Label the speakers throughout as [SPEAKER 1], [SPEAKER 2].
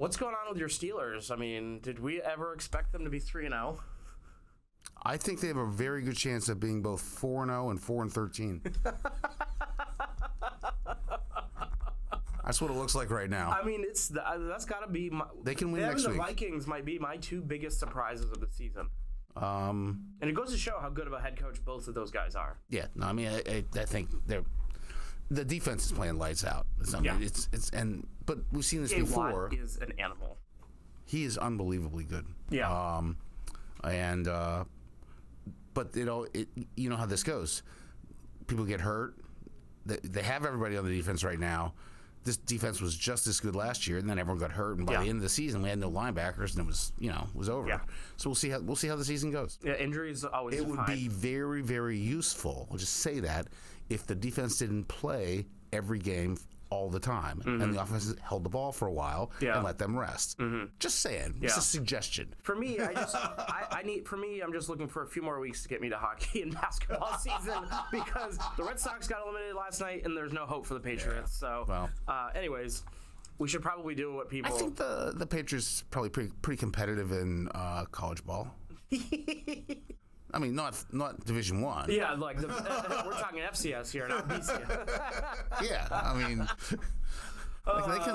[SPEAKER 1] What's going on with your Steelers? I mean, did we ever expect them to be 3-0?
[SPEAKER 2] I think they have a very good chance of being both 4-0 and 4-13. That's what it looks like right now.
[SPEAKER 1] I mean, that's got to be.
[SPEAKER 2] They can win next
[SPEAKER 1] week.
[SPEAKER 2] week.
[SPEAKER 1] The Vikings might be my two biggest surprises of the season. And it goes to show how good of a head coach both of those guys are.
[SPEAKER 2] Yeah, no, I mean, I think the defense is playing lights out. But we've seen this before.
[SPEAKER 1] Watt is an animal.
[SPEAKER 2] He is unbelievably good.
[SPEAKER 1] Yeah.
[SPEAKER 2] But you know how this goes. People get hurt. They have everybody on the defense right now. This defense was just as good last year, and then everyone got hurt. And by the end of the season, we had no linebackers, and it was over. Yeah. So we'll see how the season goes.
[SPEAKER 1] Yeah, injuries always.
[SPEAKER 2] It would be very, very useful. I'll just say that if the defense didn't play every game all the time, and the offense held the ball for a while and let them rest. Just saying. It's a suggestion.
[SPEAKER 1] For me, I'm just looking for a few more weeks to get me to hockey and basketball season because the Red Sox got eliminated last night and there's no hope for the Patriots. So, anyways, we should probably do what people.
[SPEAKER 2] I think the Patriots probably pretty competitive in college ball. I mean, not Division I.
[SPEAKER 1] Yeah, like we're talking FCS here, not BCS.
[SPEAKER 2] Yeah, I mean,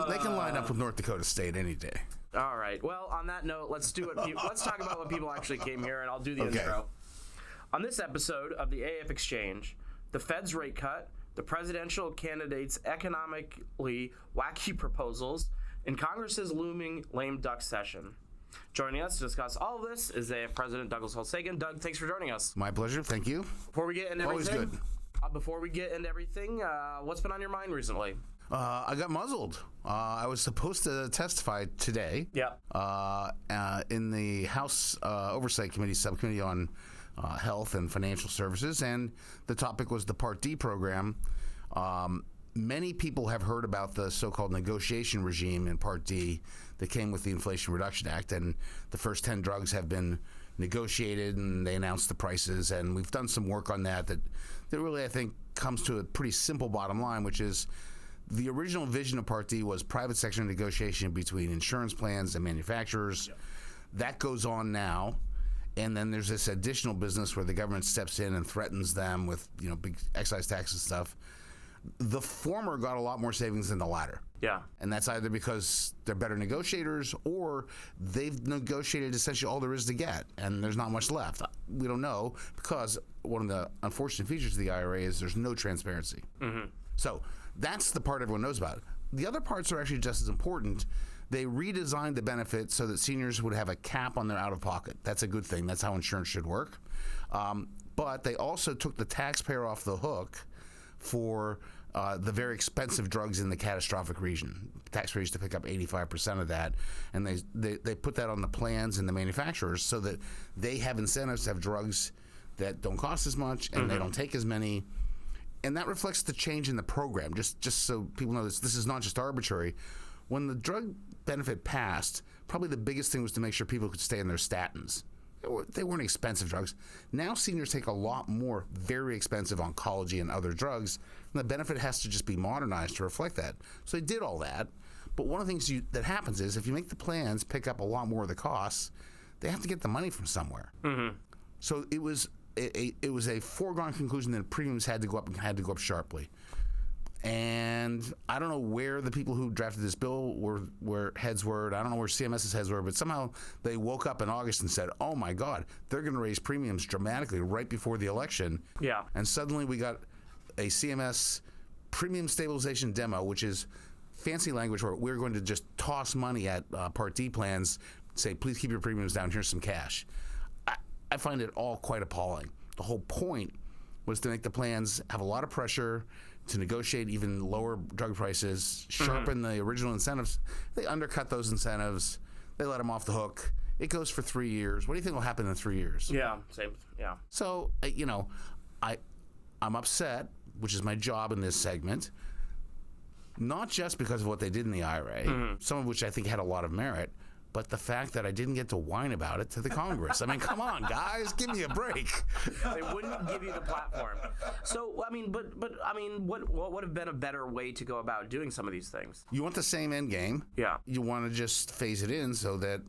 [SPEAKER 2] they can line up with North Dakota State any day.
[SPEAKER 1] All right. Well, on that note, let's talk about what people actually came here, and I'll do the intro. On this episode of the AAF Exchange, the Fed's rate cut, the presidential candidates' economically wacky proposals, and Congress's looming lame duck session. Joining us to discuss all of this is AAF President Douglas Holz-Eakin. Doug, thanks for joining us.
[SPEAKER 2] My pleasure. Thank you.
[SPEAKER 1] Before we get into
[SPEAKER 2] Always
[SPEAKER 1] everything,
[SPEAKER 2] good.
[SPEAKER 1] What's been on your mind recently?
[SPEAKER 2] I got muzzled. I was supposed to testify today. In the House Oversight Committee subcommittee on health and financial services, and the topic was the Part D program. Many people have heard about the so-called negotiation regime in Part D that came with the Inflation Reduction Act, and the first 10 drugs have been negotiated, and they announced the prices, and we've done some work on that really, I think, comes to a pretty simple bottom line, which is the original vision of Part D was private sector negotiation between insurance plans and manufacturers. Yep. That goes on now. And then there's this additional business where the government steps in and threatens them with, big excise tax and stuff. The former got a lot more savings than the latter.
[SPEAKER 1] Yeah. And
[SPEAKER 2] that's either because they're better negotiators or they've negotiated essentially all there is to get, and there's not much left. We don't know because one of the unfortunate features of the IRA is there's no transparency. Mm-hmm. So that's the part everyone knows about. The other parts are actually just as important. They redesigned the benefit so that seniors would have a cap on their out-of-pocket. That's a good thing. That's how insurance should work. But they also took the taxpayer off the hook for the very expensive drugs in the catastrophic region. Taxpayers used to pick up 85% of that, and they put that on the plans and the manufacturers so that they have incentives to have drugs that don't cost as much and they don't take as many. And that reflects the change in the program, just so people know this is not just arbitrary. When the drug benefit passed, probably the biggest thing was to make sure people could stay on their statins. They weren't expensive drugs. Now seniors take a lot more very expensive oncology and other drugs, and the benefit has to just be modernized to reflect that. So they did all that. But one of the things that happens is if you make the plans pick up a lot more of the costs, they have to get the money from somewhere. Mm-hmm. So it was a foregone conclusion that premiums had to go up and had to go up sharply. And I don't know where the people who drafted this bill where heads were. I don't know where CMS's heads were, but somehow they woke up in August and said, oh my God, they're going to raise premiums dramatically right before the election. Yeah. And suddenly we got a CMS premium stabilization demo, which is fancy language where we're going to just toss money at Part D plans, say, please keep your premiums down, here's some cash. I find it all quite appalling. The whole point was to make the plans have a lot of pressure to negotiate even lower drug prices, sharpen the original incentives. They undercut those incentives. They let them off the hook. It goes for 3 years. What do you think will happen in 3 years?
[SPEAKER 1] Yeah, same. Yeah.
[SPEAKER 2] So, I'm upset, which is my job in this segment, not just because of what they did in the IRA, some of which I think had a lot of merit, but the fact that I didn't get to whine about it to the Congress. I mean, come on, guys, give me a break.
[SPEAKER 1] They wouldn't give you the platform. So, I mean, but I mean, what would have been a better way to go about doing some of these things?
[SPEAKER 2] You want the same end game.
[SPEAKER 1] Yeah.
[SPEAKER 2] You want to just phase it in so that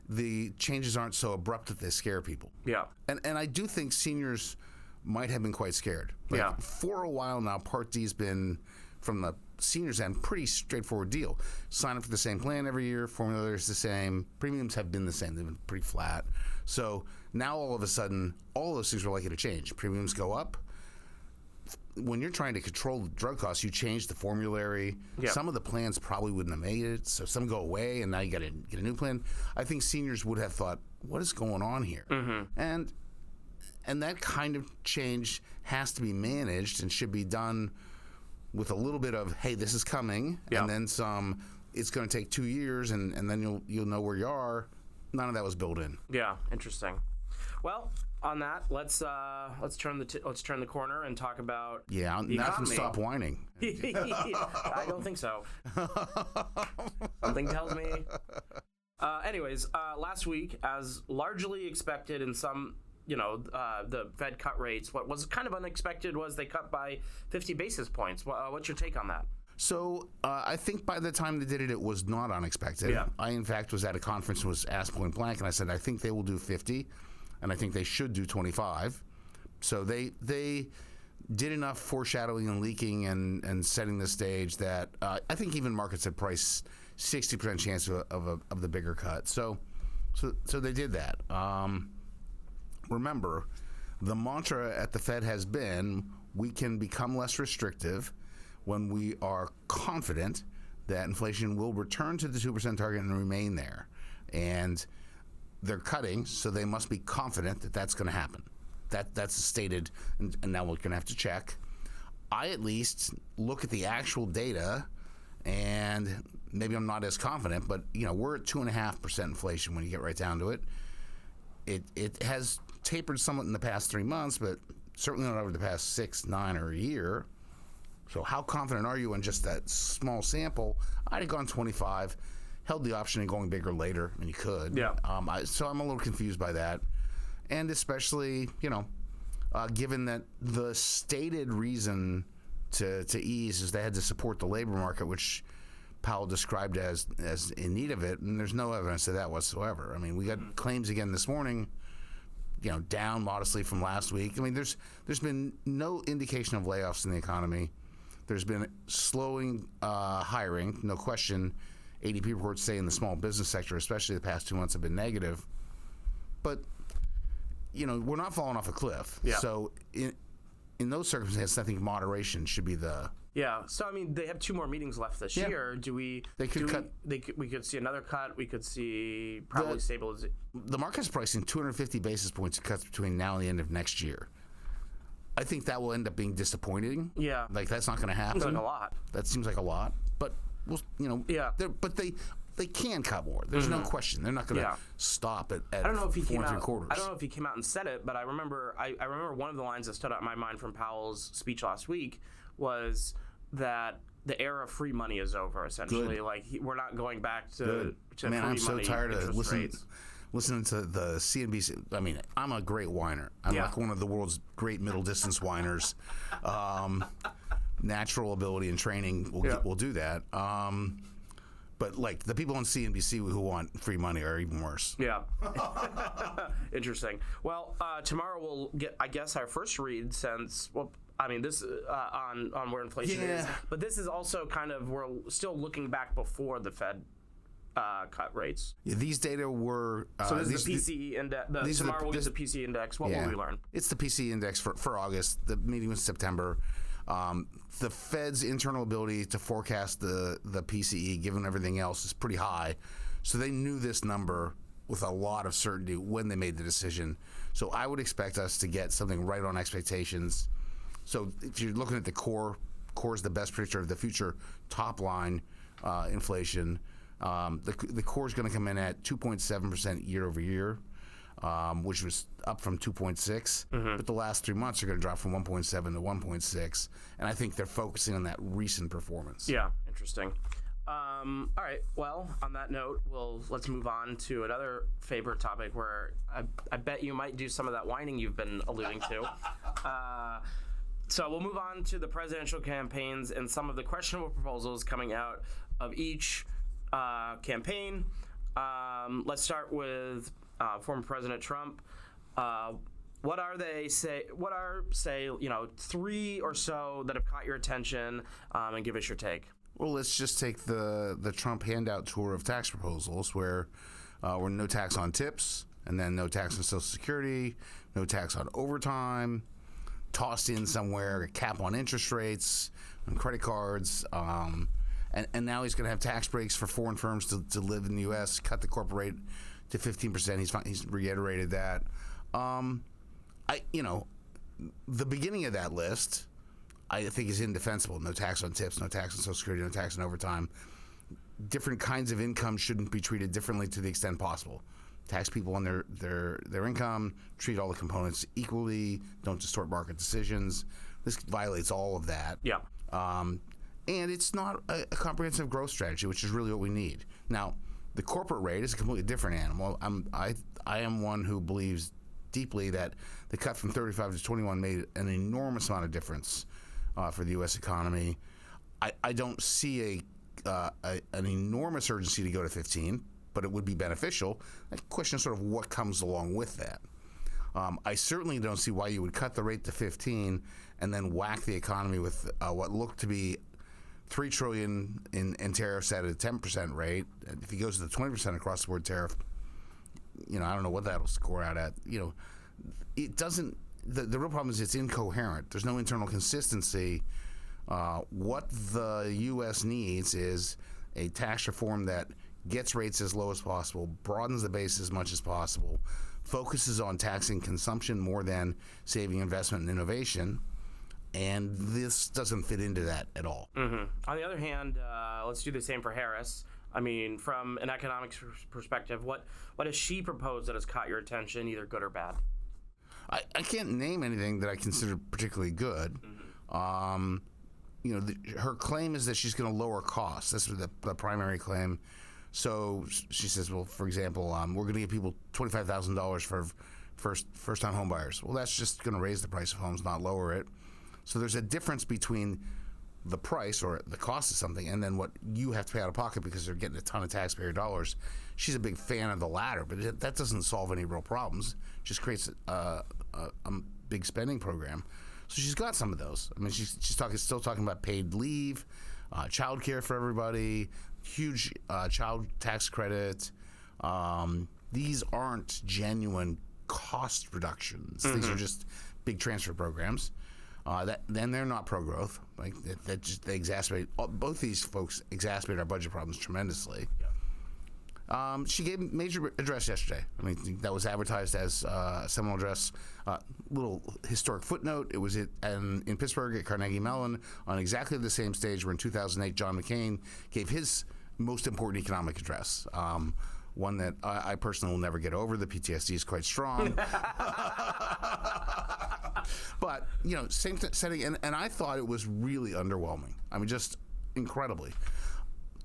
[SPEAKER 2] the changes aren't so abrupt that they scare people.
[SPEAKER 1] Yeah.
[SPEAKER 2] And I do think seniors might have been quite scared.
[SPEAKER 1] Yeah.
[SPEAKER 2] For a while now, Part D's been, from the seniors end, pretty straightforward deal. Sign up for the same plan every year. Formula is the same. Premiums have been the same. They've been pretty flat. So now all of a sudden, all those things are likely to change. Premiums go up. When you're trying to control the drug costs, you change the formulary.
[SPEAKER 1] Yeah.
[SPEAKER 2] Some of the plans probably wouldn't have made it, so some go away, and now you got to get a new plan. I think seniors would have thought, "What is going on here?" And that kind of change has to be managed and should be done with a little bit of, hey, this is coming, and then some, it's going to take 2 years, and then you'll know where you are. None of that was built in.
[SPEAKER 1] Yeah, interesting. Well, on that, let's turn the corner and talk about
[SPEAKER 2] the now
[SPEAKER 1] economy.
[SPEAKER 2] I can stop whining.
[SPEAKER 1] I don't think so. Something tells me. Anyways, last week, as largely expected in some, the Fed cut rates, what was kind of unexpected was they cut by 50 basis points. What's your take on that?
[SPEAKER 2] So I think by the time they did it, it was not unexpected.
[SPEAKER 1] Yeah.
[SPEAKER 2] I, in fact, was at a conference and was asked point blank, and I said, I think they will do 50, and I think they should do 25. So they did enough foreshadowing and leaking and setting the stage that I think even markets had priced 60% chance of the bigger cut. So they did that. Remember, the mantra at the Fed has been, we can become less restrictive when we are confident that inflation will return to the 2% target and remain there. And they're cutting, so they must be confident that that's going to happen. That's stated, and now we're going to have to check. I at least look at the actual data, and maybe I'm not as confident, but we're at 2.5% inflation when you get right down to it. It has tapered somewhat in the past 3 months, but certainly not over the past 6, 9, or a year. So how confident are you in just that small sample? I'd have gone 25, held the option of going bigger later, and you could.
[SPEAKER 1] Yeah.
[SPEAKER 2] So I'm a little confused by that. And especially, given that the stated reason to ease is they had to support the labor market, which Powell described as in need of it, and there's no evidence of that whatsoever. I mean, we got claims again this morning, down modestly from last week. I mean, there's been no indication of layoffs in the economy. There's been slowing hiring, no question. ADP reports say in the small business sector, especially the past 2 months, have been negative. But, we're not falling off a cliff.
[SPEAKER 1] Yeah.
[SPEAKER 2] So in those circumstances, I think moderation should be the...
[SPEAKER 1] Yeah. So, I mean, they have 2 more meetings left this year. We could see another cut. We could see probably stabilization.
[SPEAKER 2] The market's pricing 250 basis points of cuts between now and the end of next year. I think that will end up being disappointing.
[SPEAKER 1] Yeah.
[SPEAKER 2] Like, that's not going to happen.
[SPEAKER 1] Seems like a lot.
[SPEAKER 2] That seems like a lot. But,
[SPEAKER 1] yeah.
[SPEAKER 2] But they can cut more. There's no question. They're not going to stop at
[SPEAKER 1] I don't know if he
[SPEAKER 2] 4
[SPEAKER 1] came
[SPEAKER 2] 3/4.
[SPEAKER 1] out. I don't know if he came out and said it, but I remember one of the lines that stood out in my mind from Powell's speech last week was that the era of free money is over. Essentially,
[SPEAKER 2] Good.
[SPEAKER 1] Like we're not going back to free
[SPEAKER 2] Man, I'm so
[SPEAKER 1] money
[SPEAKER 2] tired of
[SPEAKER 1] rates.
[SPEAKER 2] listening to the CNBC. I mean, I'm a great whiner. I'm like one of the world's great middle distance whiners. Natural ability and training will do that. But like the people on CNBC who want free money are even worse.
[SPEAKER 1] Yeah. Interesting. Well, tomorrow we'll get, I guess, our first read since, this on where inflation is. But this is also kind of, we're still looking back before the Fed cut rates.
[SPEAKER 2] Yeah, these data were...
[SPEAKER 1] so this is the PCE index. Tomorrow we'll get the PCE index. What will we learn?
[SPEAKER 2] It's the PCE index for August. The meeting was September. The Fed's internal ability to forecast the PCE, given everything else, is pretty high. So they knew this number with a lot of certainty when they made the decision. So I would expect us to get something right on expectations. So if you're looking at the core is the best predictor of the future top line inflation. The core is going to come in at 2.7% year over year. Which was up from 2.6, but the last 3 months are going to drop from 1.7 to 1.6, and I think they're focusing on that recent performance.
[SPEAKER 1] Yeah, interesting. All right. Well, on that note, let's move on to another favorite topic where I bet you might do some of that whining you've been alluding to. So we'll move on to the presidential campaigns and some of the questionable proposals coming out of each campaign. Let's start with former President Trump. What are three or so that have caught your attention, and give us your take?
[SPEAKER 2] Well, let's just take the Trump handout tour of tax proposals where no tax on tips, and then no tax on Social Security, no tax on overtime, tossed in somewhere a cap on interest rates, on credit cards, and now he's going to have tax breaks for foreign firms to live in the U.S., cut the corporate rate to 15%. He's reiterated that. The beginning of that list, I think, is indefensible. No tax on tips, no tax on Social Security, no tax on overtime. Different kinds of income shouldn't be treated differently to the extent possible. Tax people on their income, treat all the components equally, don't distort market decisions. This violates all of that.
[SPEAKER 1] Yeah.
[SPEAKER 2] And it's not a comprehensive growth strategy, which is really what we need. Now, the corporate rate is a completely different animal. I am one who believes deeply that the cut from 35 to 21 made an enormous amount of difference for the U.S. economy. I don't see an enormous urgency to go to 15, but it would be beneficial. The question is sort of what comes along with that. I certainly don't see why you would cut the rate to 15 and then whack the economy with what looked to be $3 trillion in tariffs at a 10% rate. If he goes to the 20% across the board tariff, I don't know what that'll score out at. It doesn't. The real problem is it's incoherent. There's no internal consistency. What the U.S. needs is a tax reform that gets rates as low as possible, broadens the base as much as possible, focuses on taxing consumption more than saving investment and innovation. And this doesn't fit into that at all.
[SPEAKER 1] Mm-hmm. On the other hand, let's do the same for Harris. I mean, from an economics perspective, what has she proposed that has caught your attention, either good or bad?
[SPEAKER 2] I can't name anything that I consider particularly good. Mm-hmm. Her claim is that she's going to lower costs. That's the primary claim. So she says, well, for example, we're going to give people $25,000 for first-time home buyers. Well, that's just going to raise the price of homes, not lower it. So there's a difference between the price or the cost of something and then what you have to pay out of pocket because they're getting a ton of taxpayer dollars. She's a big fan of the latter, but that doesn't solve any real problems. It just creates a big spending program. So she's got some of those. I mean, she's still talking about paid leave, child care for everybody, huge child tax credit. These aren't genuine cost reductions. Mm-hmm. These are just big transfer programs. Then they're not pro-growth. Like they exacerbate. Both these folks exacerbate our budget problems tremendously. Yeah. She gave a major address yesterday. I mean, that was advertised as a seminal address. Little historic footnote. It was in Pittsburgh at Carnegie Mellon on exactly the same stage where in 2008 John McCain gave his most important economic address. One that I personally will never get over. The PTSD is quite strong. But, same setting. And I thought it was really underwhelming. I mean, just incredibly.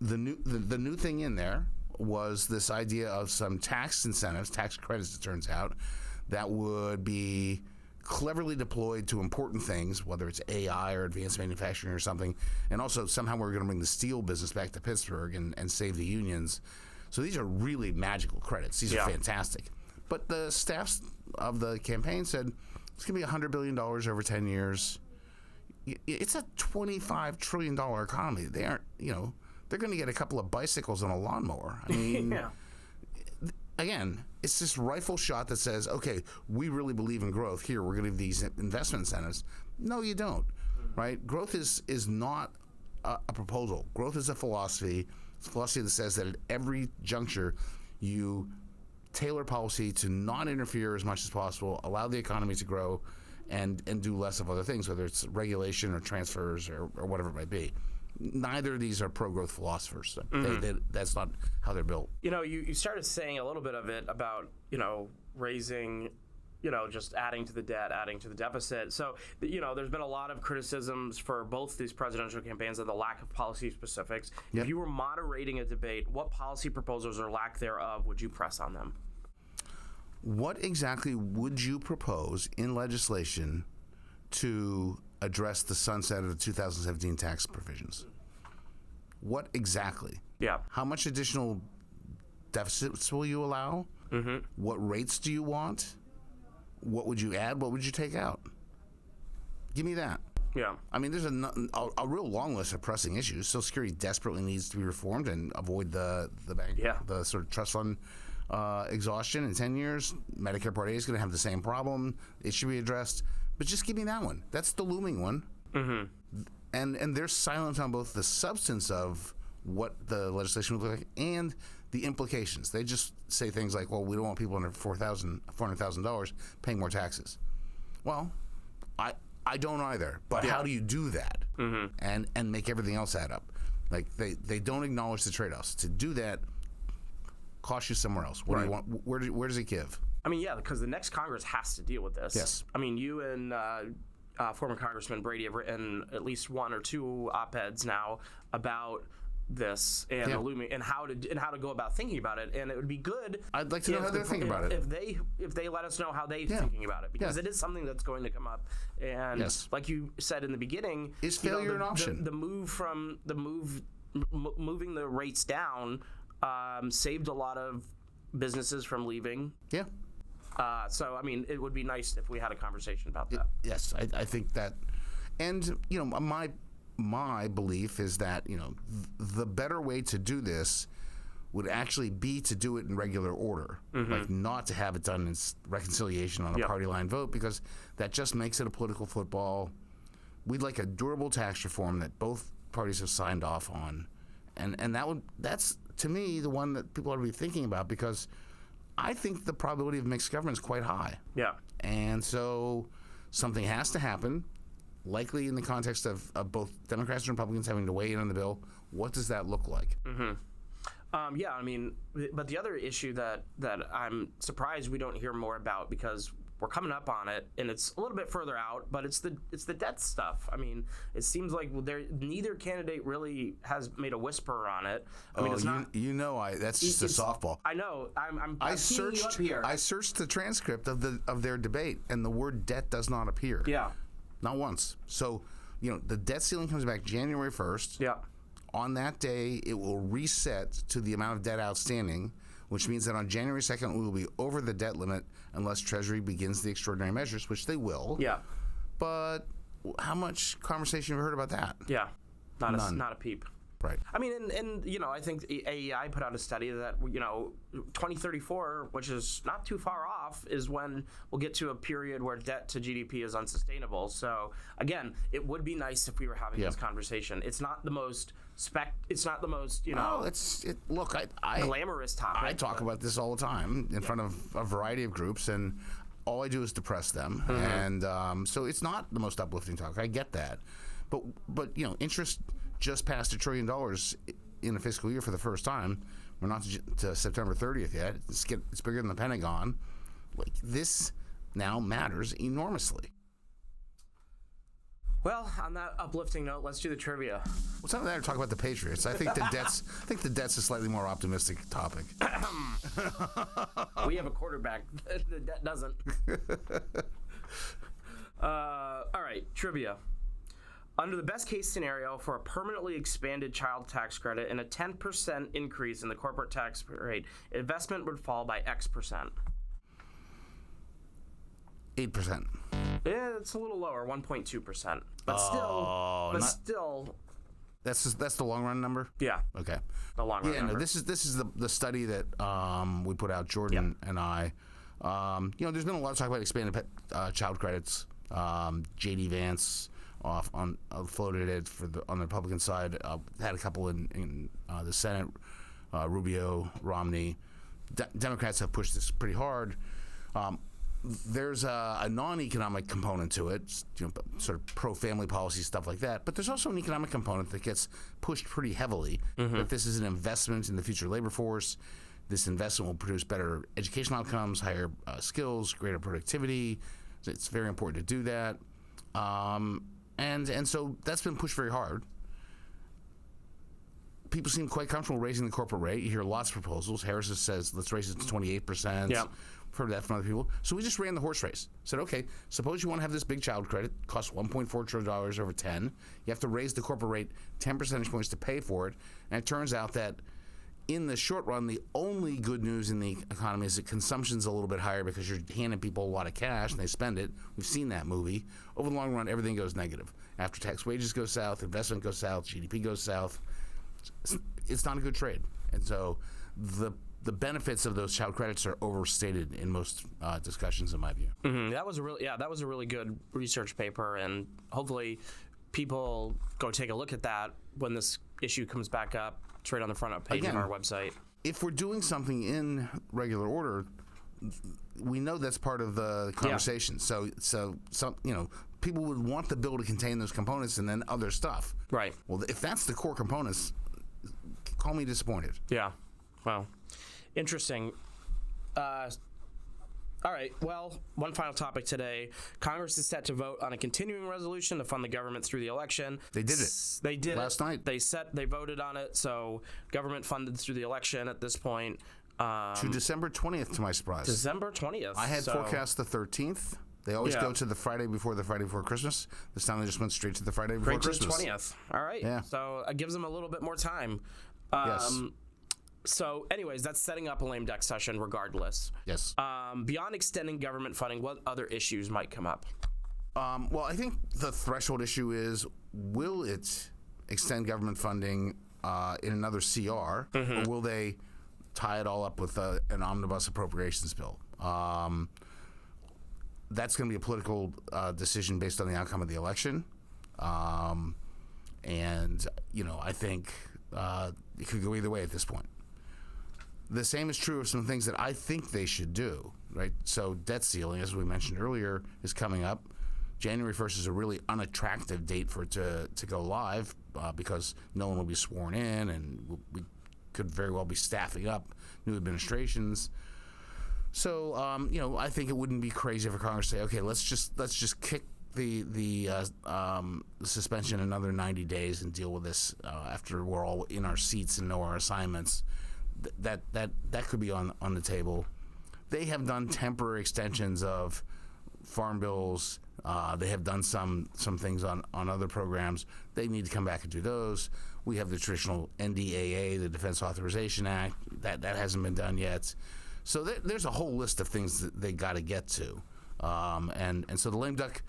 [SPEAKER 2] The new thing in there was this idea of some tax incentives, tax credits, it turns out, that would be cleverly deployed to important things, whether it's AI or advanced manufacturing or something. And also, somehow we're going to bring the steel business back to Pittsburgh and save the unions. So these are really magical credits. These are fantastic. But the staffs of the campaign said it's going to be $100 billion over 10 years. It's a $25 trillion economy. They aren't, they're going to get a couple of bicycles and a lawnmower. I mean, again, it's this rifle shot that says, okay, we really believe in growth. Here, we're going to give these investment incentives. No, you don't, right? Growth is not a proposal. Growth is a philosophy. It's a philosophy that says that at every juncture, you tailor policy to not interfere as much as possible, allow the economy to grow, and do less of other things, whether it's regulation or transfers or whatever it might be. Neither of these are pro-growth philosophers. Mm-hmm. That's not how they're built.
[SPEAKER 1] You started saying a little bit of it about, raising just adding to the debt, adding to the deficit. So, there's been a lot of criticisms for both these presidential campaigns and the lack of policy specifics.
[SPEAKER 2] Yep.
[SPEAKER 1] If you were moderating a debate, what policy proposals or lack thereof would you press on them?
[SPEAKER 2] What exactly would you propose in legislation to address the sunset of the 2017 tax provisions? What exactly?
[SPEAKER 1] Yeah.
[SPEAKER 2] How much additional deficits will you allow? Mm-hmm. What rates do you want? What would you add? What would you take out? Give me that.
[SPEAKER 1] Yeah.
[SPEAKER 2] I mean, there's a real long list of pressing issues. Social Security desperately needs to be reformed and avoid the bank, the sort of trust fund exhaustion in 10 years. Medicare Part A is going to have the same problem. It should be addressed. But just give me that one. That's the looming one. Mm-hmm. And they're silent on both the substance of what the legislation would look like and the implications. They just say things like, well, we don't want people under $400,000 paying more taxes. Well, I don't either. But how do you do that and make everything else add up? Like they don't acknowledge the trade-offs. To do that costs you somewhere else. What do you want? Where does it give?
[SPEAKER 1] I mean, yeah, because the next Congress has to deal with this.
[SPEAKER 2] Yes.
[SPEAKER 1] I mean, you and former Congressman Brady have written at least one or two op-eds now about this and the looming and how to go about thinking about it. And it would be good.
[SPEAKER 2] I'd like to know how they're thinking about it.
[SPEAKER 1] If they let us know how they're thinking about it, because it is something that's going to come up. And like you said in the beginning,
[SPEAKER 2] is failure an option?
[SPEAKER 1] Moving the rates down saved a lot of businesses from leaving.
[SPEAKER 2] Yeah.
[SPEAKER 1] So, I mean, it would be nice if we had a conversation about that.
[SPEAKER 2] Yes, I think that. And, my belief is that, the better way to do this would actually be to do it in regular order. Like not to have it done in reconciliation on a party line vote, because that just makes it a political football. We'd like a durable tax reform that both parties have signed off on. And that's, to me, the one that people ought to be thinking about, because I think the probability of mixed government is quite high. Yeah. And so something has to happen, likely in the context of both Democrats and Republicans having to weigh in on the bill. What does that look like?
[SPEAKER 1] Yeah, I mean, but the other issue that I'm surprised we don't hear more about, because we're coming up on it, and it's a little bit further out, but it's the debt stuff. I mean, it seems like neither candidate really has made a whisper on it. I mean, it's not.
[SPEAKER 2] That's just a softball.
[SPEAKER 1] I know. I searched up here.
[SPEAKER 2] I searched the transcript of their debate, and the word debt does not appear.
[SPEAKER 1] Yeah.
[SPEAKER 2] Not once. So, the debt ceiling comes back January 1st. Yeah. On that day, it will reset to the amount of debt outstanding, which means that on January 2nd, we will be over the debt limit unless Treasury begins the extraordinary measures, which they will. Yeah. But how much conversation have you heard about that?
[SPEAKER 1] Yeah. Not a peep.
[SPEAKER 2] Right.
[SPEAKER 1] I mean, and I think AEI put out a study that 2034, which is not too far off, is when we'll get to a period where debt to GDP is unsustainable. So again, it would be nice if we were having this conversation. It's not the most
[SPEAKER 2] look,
[SPEAKER 1] glamorous topic.
[SPEAKER 2] I talk about this all the time in front of a variety of groups, and all I do is depress them, and so it's not the most uplifting talk. I get that, but interest just passed $1 trillion in a fiscal year for the first time. We're not to September 30th yet. It's bigger than the Pentagon. Like, this now matters enormously.
[SPEAKER 1] Well, on that uplifting note, let's do the trivia.
[SPEAKER 2] What's up with that? Talk about the Patriots. I think the debt's a slightly more optimistic topic.
[SPEAKER 1] We have a quarterback. The debt doesn't. All right, trivia. Under the best case scenario for a permanently expanded child tax credit and a 10% increase in the corporate tax rate, investment would fall by X percent.
[SPEAKER 2] 8%.
[SPEAKER 1] Yeah, it's a little lower, 1.2%. But still.
[SPEAKER 2] That's the long run number?
[SPEAKER 1] Yeah.
[SPEAKER 2] Okay.
[SPEAKER 1] The long run number.
[SPEAKER 2] No, this is the study that we put out, Jordan and I. There's been a lot of talk about expanded child credits. J.D. Vance floated it on the Republican side. Had a couple in the Senate. Rubio, Romney. Democrats have pushed this pretty hard. There's a non-economic component to it, sort of pro-family policy stuff like that. But there's also an economic component that gets pushed pretty heavily. That this is an investment in the future labor force. this investment will produce better educational outcomes, higher skills, greater productivity. It's very important to do that. And so that's been pushed very hard. People seem quite comfortable raising the corporate rate. You hear lots of proposals. Harris says, let's raise it to 28%.
[SPEAKER 1] Yeah.
[SPEAKER 2] I've heard that from other people. So we just ran the horse race. Said, okay, suppose you want to have this big child credit, costs $1.4 trillion over 10. You have to raise the corporate rate 10 percentage points to pay for it. And it turns out that in the short run, the only good news in the economy is that consumption's a little bit higher because you're handing people a lot of cash and they spend it. We've seen that movie. Over the long run, everything goes negative. After-tax wages go south, investment goes south, GDP goes south. It's not a good trade. And so the benefits of those child credits are overstated in most discussions, in my view.
[SPEAKER 1] Mm-hmm. That was a really good research paper, and hopefully people go take a look at that when this issue comes back up. It's right on the front page of our website.
[SPEAKER 2] If we're doing something in regular order, we know that's part of the conversation. Yeah. So some, people would want the bill to contain those components and then other stuff.
[SPEAKER 1] Right.
[SPEAKER 2] Well, if that's the core components, call me disappointed.
[SPEAKER 1] Yeah. Well, interesting. All right. Well, one final topic today. Congress is set to vote on a continuing resolution to fund the government through the election.
[SPEAKER 2] They did it.
[SPEAKER 1] They did
[SPEAKER 2] last night.
[SPEAKER 1] They voted on it. So government funded through the election at this point.
[SPEAKER 2] To December 20th, to my surprise.
[SPEAKER 1] December 20th.
[SPEAKER 2] I had forecast the 13th. They always go to the Friday before Christmas. This time they just went straight to the Friday before Christmas.
[SPEAKER 1] Straight to the 20th. All right.
[SPEAKER 2] Yeah.
[SPEAKER 1] So it gives them a little bit more time.
[SPEAKER 2] Yes.
[SPEAKER 1] So, anyways, that's setting up a lame duck session regardless.
[SPEAKER 2] Yes.
[SPEAKER 1] Beyond extending government funding, what other issues might come up?
[SPEAKER 2] Well, I think the threshold issue is, will it extend government funding in another CR, or will they tie it all up with an omnibus appropriations bill? That's going to be a political decision based on the outcome of the election. And, I think it could go either way at this point. The same is true of some things that I think they should do, right? So debt ceiling, as we mentioned earlier, is coming up. January 1st is a really unattractive date for it to go live because no one will be sworn in, and we could very well be staffing up new administrations. So, I think it wouldn't be crazy for Congress to say, okay, let's just kick the suspension another 90 days and deal with this after we're all in our seats and know our assignments. That could be on the table. They have done temporary extensions of farm bills. They have done some things on other programs. They need to come back and do those. We have the traditional NDAA, the Defense Authorization Act. That hasn't been done yet. So there's a whole list of things that they got to get to. And so the lame duck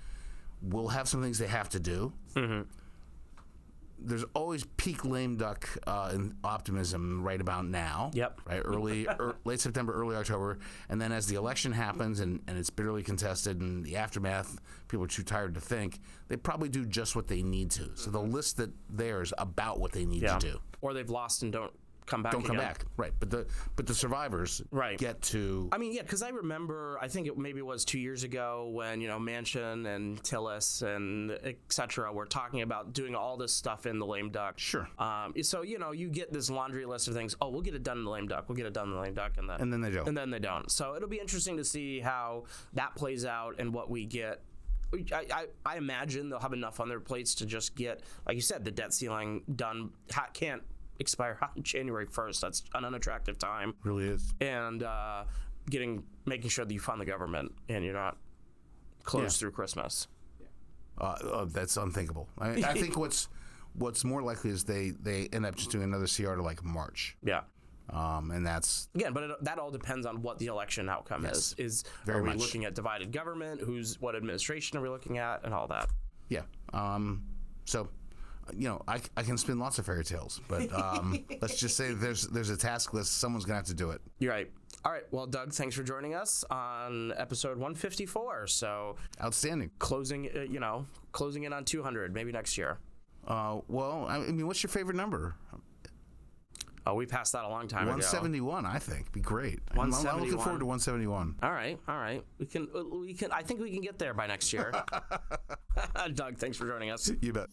[SPEAKER 2] will have some things they have to do. Mm-hmm. There's always peak lame duck in optimism right about now.
[SPEAKER 1] Yep.
[SPEAKER 2] Right, late September, early October, and then as the election happens and it's bitterly contested and the aftermath, people are too tired to think. They probably do just what they need to. So they'll list theirs about what they need to do.
[SPEAKER 1] Or they've lost and don't come back.
[SPEAKER 2] Don't come back, right? But the survivors get to.
[SPEAKER 1] I mean, yeah, because I remember, I think it maybe was 2 years ago when Manchin and Tillis and etc. were talking about doing all this stuff in the lame duck.
[SPEAKER 2] Sure.
[SPEAKER 1] So you get this laundry list of things. Oh, we'll get it done in the lame duck. We'll get it done in the lame duck, and
[SPEAKER 2] then they don't.
[SPEAKER 1] And then they don't. So it'll be interesting to see how that plays out and what we get. I imagine they'll have enough on their plates to just get, like you said, the debt ceiling done. Can't expire on January 1st. That's an unattractive time.
[SPEAKER 2] Really is.
[SPEAKER 1] And making sure that you fund the government and you're not closed through Christmas.
[SPEAKER 2] That's unthinkable. I think what's more likely is they end up just doing another CR to like March.
[SPEAKER 1] Yeah.
[SPEAKER 2] And that's
[SPEAKER 1] again, but that all depends on what the election outcome is.
[SPEAKER 2] Very
[SPEAKER 1] are we
[SPEAKER 2] much.
[SPEAKER 1] Looking at divided government? What administration are we looking at, and all that?
[SPEAKER 2] Yeah. So. I can spin lots of fairy tales, but let's just say there's a task list. Someone's gonna have to do it.
[SPEAKER 1] You're right. All right. Well, Doug, thanks for joining us on episode 154. So
[SPEAKER 2] outstanding.
[SPEAKER 1] Closing in on 200, maybe next year.
[SPEAKER 2] Well, I mean, what's your favorite number?
[SPEAKER 1] Oh, we passed that a long time
[SPEAKER 2] 171,
[SPEAKER 1] ago.
[SPEAKER 2] I think. Be great.
[SPEAKER 1] 171.
[SPEAKER 2] I'm looking forward to 171.
[SPEAKER 1] All right. We can. I think we can get there by next year. Doug, thanks for joining us.
[SPEAKER 2] You bet.